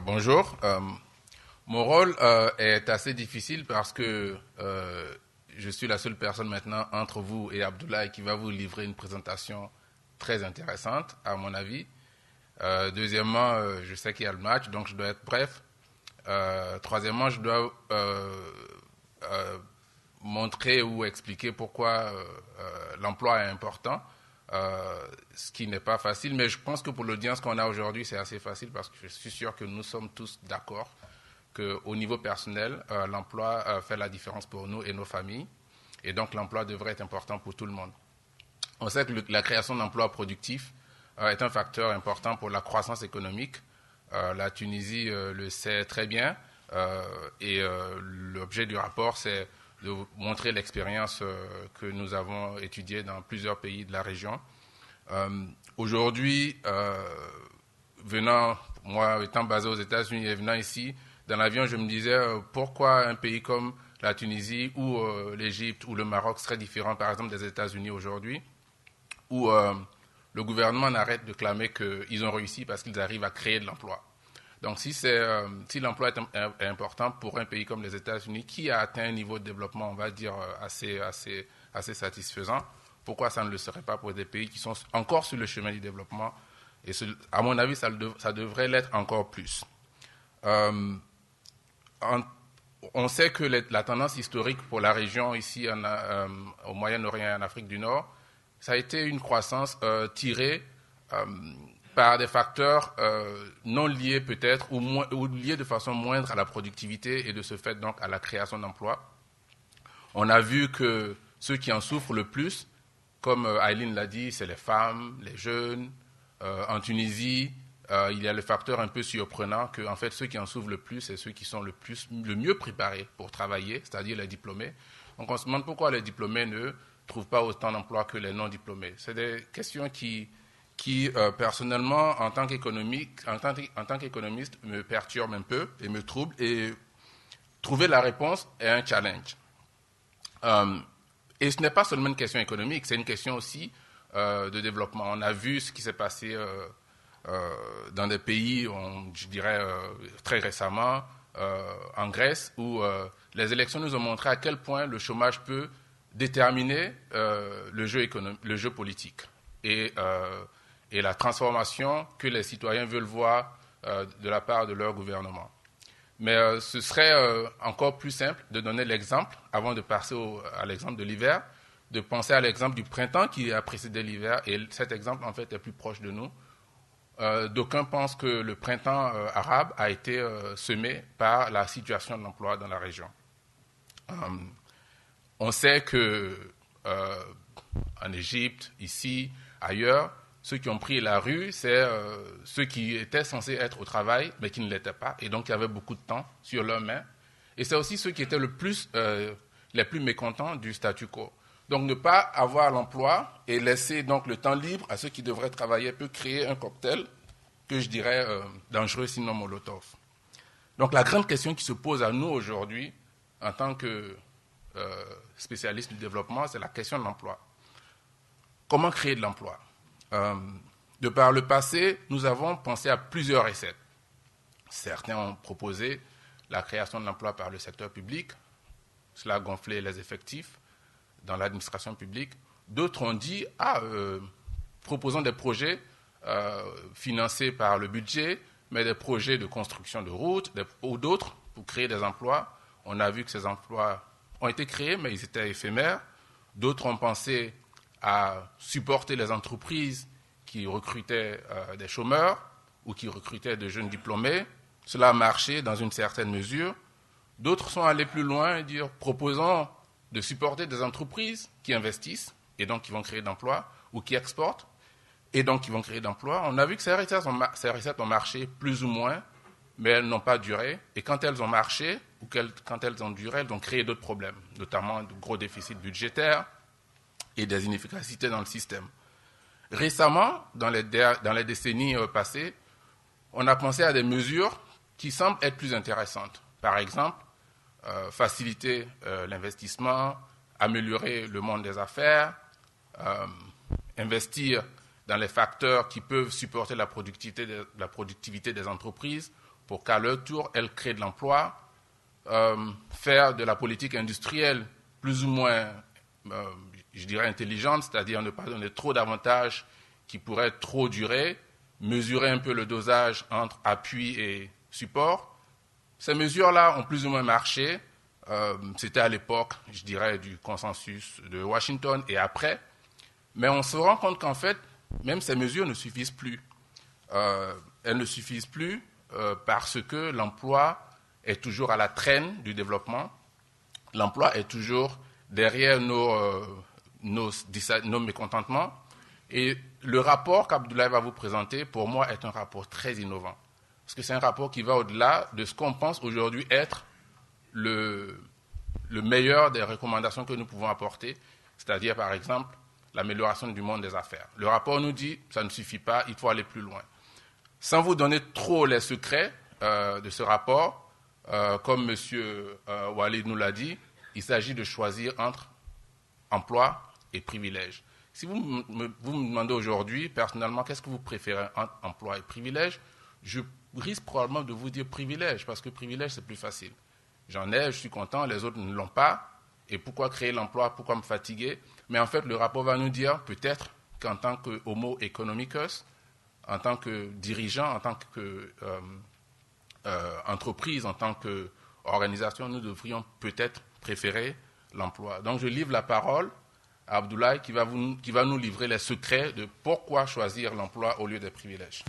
Bonjour. Mon rôle est assez difficile parce que je suis la seule personne maintenant entre vous et Abdoulaye qui va vous livrer une présentation très intéressante, à mon avis. Deuxièmement, je sais qu'il y a le match, donc je dois être bref. Troisièmement, je dois montrer ou expliquer pourquoi l'emploi est important, ce qui n'est pas facile. Mais je pense que pour l'audience qu'on a aujourd'hui, c'est assez facile parce que je suis sûr que nous sommes tous d'accord qu'au niveau personnel, l'emploi fait la différence pour nous et nos familles. Et donc, l'emploi devrait être important pour tout le monde. On sait que la création d'emplois productifs est un facteur important pour la croissance économique. La Tunisie le sait très bien. Et l'objet du rapport, c'est de montrer l'expérience que nous avons étudiée dans plusieurs pays de la région. Aujourd'hui, moi étant basé aux États-Unis et venant ici, dans l'avion, je me disais pourquoi un pays comme la Tunisie ou l'Égypte ou le Maroc serait différent, par exemple, des États-Unis aujourd'hui, où le gouvernement n'arrête de clamer qu'ils ont réussi parce qu'ils arrivent à créer de l'emploi. Donc, si l'emploi est important pour un pays comme les États-Unis, qui a atteint un niveau de développement, on va dire, assez satisfaisant, pourquoi ça ne le serait pas pour des pays qui sont encore sur le chemin du développement? Et à mon avis, ça devrait l'être encore plus. On sait que la tendance historique pour la région ici au Moyen-Orient et en Afrique du Nord, ça a été une croissance tirée par des facteurs non liés peut-être ou liés de façon moindre à la productivité et de ce fait donc à la création d'emplois. On a vu que ceux qui en souffrent le plus, comme Aileen l'a dit, c'est les femmes, les jeunes. En Tunisie, il y a le facteur un peu surprenant que en fait, ceux qui en souffrent le plus, c'est ceux qui sont le mieux préparés pour travailler, c'est-à-dire les diplômés. Donc on se demande pourquoi les diplômés ne trouvent pas autant d'emplois que les non-diplômés. C'est des questions qui personnellement, en tant qu'économiste, me perturbent un peu et me troublent. Et trouver la réponse est un challenge. Et ce n'est pas seulement une question économique, c'est une question aussi de développement. On a vu ce qui s'est passé dans des pays, je dirais très récemment, en Grèce, où les élections nous ont montré à quel point le chômage peut déterminer le jeu politique et la transformation que les citoyens veulent voir de la part de leur gouvernement. Mais ce serait encore plus simple de donner l'exemple, avant de passer à l'exemple de l'hiver, de penser à l'exemple du printemps qui a précédé l'hiver, et cet exemple, en fait, est plus proche de nous. D'aucuns pensent que le printemps arabe a été semé par la situation de l'emploi dans la région. On sait que en Égypte, ici, ailleurs, ceux qui ont pris la rue, c'est ceux qui étaient censés être au travail, mais qui ne l'étaient pas, et donc qui avaient beaucoup de temps sur leurs mains. Et c'est aussi ceux qui étaient les plus mécontents du statu quo. Donc ne pas avoir l'emploi et laisser donc le temps libre à ceux qui devraient travailler peut créer un cocktail que je dirais dangereux, sinon molotov. Donc la grande question qui se pose à nous aujourd'hui, en tant que spécialistes du développement, c'est la question de l'emploi. Comment créer de l'emploi? De par le passé, nous avons pensé à plusieurs recettes. Certains ont proposé la création de l'emploi par le secteur public. Cela a gonflé les effectifs dans l'administration publique. D'autres ont dit, proposons des projets financés par le budget, mais des projets de construction de routes, ou d'autres pour créer des emplois. On a vu que ces emplois ont été créés, mais ils étaient éphémères. D'autres ont pensé à supporter les entreprises qui recrutaient des chômeurs ou qui recrutaient de jeunes diplômés. Cela a marché dans une certaine mesure. D'autres sont allés plus loin et dire proposons de supporter des entreprises qui investissent et donc qui vont créer d'emplois ou qui exportent et donc qui vont créer d'emplois. On a vu que ces recettes ont marché plus ou moins, mais elles n'ont pas duré. Et quand elles ont marché ou quand elles ont duré, elles ont créé d'autres problèmes, notamment de gros déficits budgétaires et des inefficacités dans le système. Récemment, dans les décennies passées, on a pensé à des mesures qui semblent être plus intéressantes. Par exemple, faciliter l'investissement, améliorer le monde des affaires, investir dans les facteurs qui peuvent supporter la productivité des entreprises pour qu'à leur tour, elles créent de l'emploi, faire de la politique industrielle plus ou moins, je dirais, intelligente, c'est-à-dire ne pas donner trop d'avantages qui pourraient trop durer, mesurer un peu le dosage entre appui et support. Ces mesures-là ont plus ou moins marché. C'était à l'époque, je dirais, du consensus de Washington et après. Mais on se rend compte qu'en fait, même ces mesures ne suffisent plus. Elles ne suffisent plus parce que l'emploi est toujours à la traîne du développement. L'emploi est toujours derrière nos mécontentements. Et le rapport qu'Abdoulaye va vous présenter, pour moi, est un rapport très innovant. Parce que c'est un rapport qui va au-delà de ce qu'on pense aujourd'hui être le meilleur des recommandations que nous pouvons apporter, c'est-à-dire, par exemple, l'amélioration du monde des affaires. Le rapport nous dit que ça ne suffit pas, il faut aller plus loin. Sans vous donner trop les secrets de ce rapport, comme M. Walid nous l'a dit, il s'agit de choisir entre emploi et privilège. Si vous me demandez aujourd'hui, personnellement, qu'est-ce que vous préférez entre emploi et privilège, je risque probablement de vous dire privilège, parce que privilège, c'est plus facile. J'en ai, je suis content, les autres ne l'ont pas. Et pourquoi créer l'emploi, pourquoi me fatiguer? Mais en fait, le rapport va nous dire peut-être qu'en tant que homo economicus, en tant que dirigeant, en tant qu'entreprise, en tant qu'organisation, nous devrions peut-être préférer l'emploi. Donc je livre la parole à Abdoulaye qui va nous livrer les secrets de pourquoi choisir l'emploi au lieu des privilèges.